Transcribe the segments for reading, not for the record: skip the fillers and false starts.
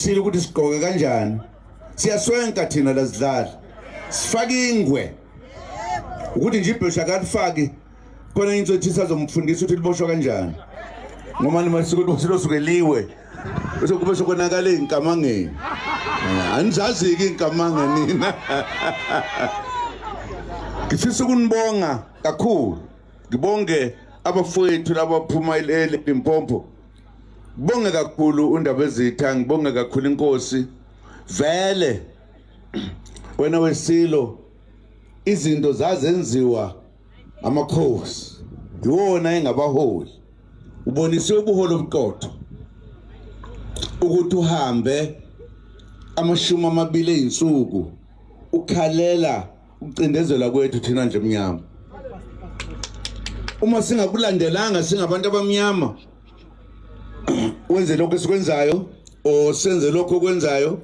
sile ukuthi sigqoke kanjani siyaswenka thina lazidlala sifake ingwe ukuthi nje ibhesha akafaki khona inzothi sizomfundisa ukuthi liboshwa kanjani ngoba nimasuku silosukeliwe bese kube sokonakala inkamangeni anizazi ke inkamanga nina ngifisa ukunibonga kakhulu ngibonge abafowethu labaphuma eLimpopo bonge kakhulu undaba ezitha ngibonge kakhulu inkosi vele wena wesilo izinto zazenziwa amakhosi iwona engabaholi ubonise ubuholo obuqotho ukuthi uhambe amashumi amabili einsuku ukhalela ucindezela kwethu thina nje emnyama uma singakulandelanga singabantu abamnyama wenze lokho esikwenzayo o senze lokho okwenzayo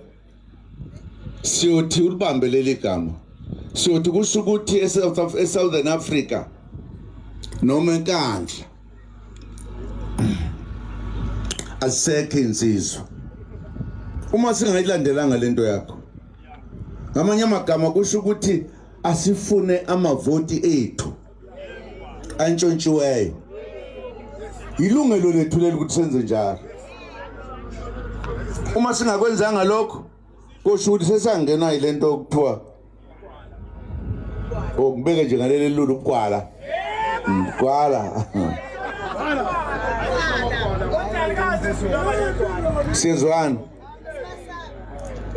siyothi ulibambe leli gama siyothi kusho ukuthi eSouthern Africa noma enkandla asekho insizwa uma singayilandelanga lento yakho ngamanye amagama kusho ukuthi asifune amavoti ethu antshontshiweyo ilungelo lethu leli ukuthi senze njalo uma singakwenzanga lokho kusho ukuthi sesangena ilento okuthiwa okubeka nje ngaleli lulu ukwala sizwana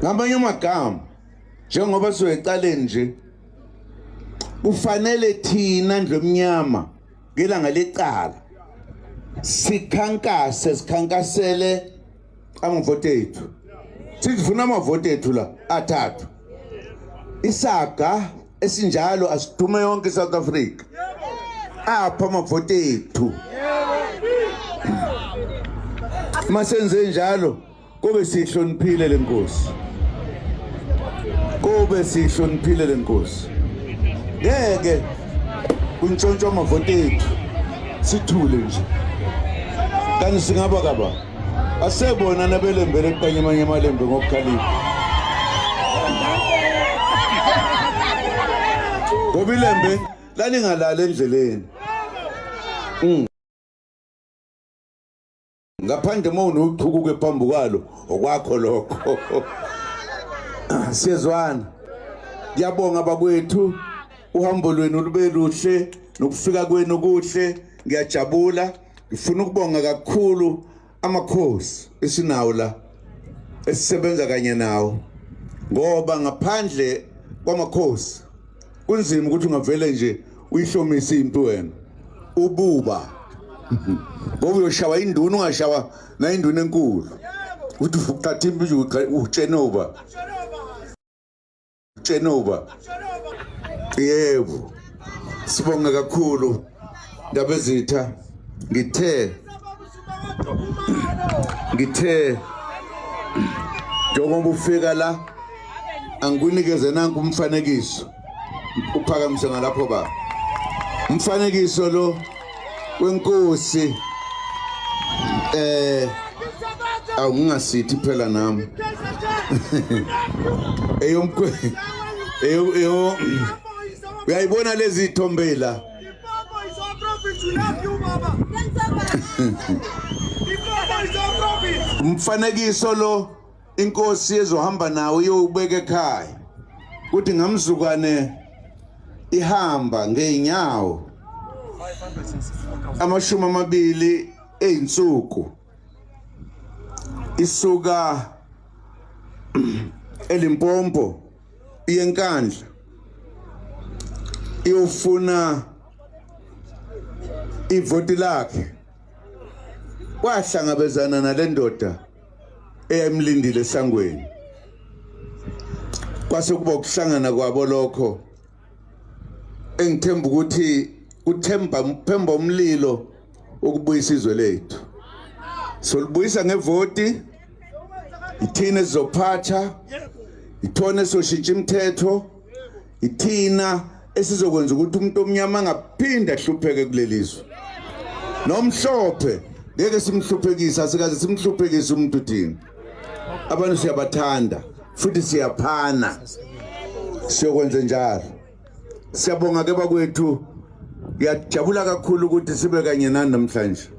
ngamanye amagama njengoba siwecaleni nje kufanele thina nje emnyama ngelanga lecala sikhankasele amavoti ethu sifuna amavoti ethu la athathu isaga esinjalo asidume yonke South Africa apha amavoti ethu masenze njalo kube sihloniphile lenkosi ngeke kuntshontsho amavoti ethu sithule nje kanti singaba kaba asebona nabelembele eqanye amanye amalembe ngokukhalipha ngoba ilembe lalingalala endleleni ngaphandle mawunochukuke phambi kwalo okwakho lokho siyezwana ngiyabonga bakwethu uhambo lwenu lube luhle nokufika kwenu kuhle ngiyajabula ngifuna ukubonga kakhulu amakhosi esinawo la esisebenza kanye nawo ngoba ngaphandle kwamakhosi kunzima ukuthi ungavele nje uyihlomise impi wena ububa ngoba uyoshawa induna ungashawa na induna enkulu uthi uqatha impi uJenova yebo sibonga kakhulu ndaba ezitha ngithe njengoba ufika la angikunikeze nanku umfanekiso uphakamise ngalapho ba umfanekiso lo wenkosi awungasithi phela nami uyayibona lezi ithombe la umfanekiso lo inkosi ezohamba nawo iyobeka ekhaya kuthi ngamzukane ihamba ngeenyawo amashumi amabili einsuku isuka eLimpopo iyenkandla iyofuna ivoti lakhe wahlangabezana nalendoda eyamlindile esangweni kwase kuba ukuhlangana kwabo lokho engithemba ukuthi uthemba umlilo ukubuyisa izwe lethu solibuyisa ngevoti ithina sizophatha ithone soshintsha imithetho ithina esizokwenza ukuthi umuntu omnyama angaphinda ahlupheke kulelizwe nomhlophe ngeke simhluphekisa sikaze simhluphekise umuntu thina abantu siyabathanda futhi siyaphana siyokwenza njalo. Siyabonga ke bakwethu, ngiyajabula kakhulu ukuthi sibe kanye nani namhlanje.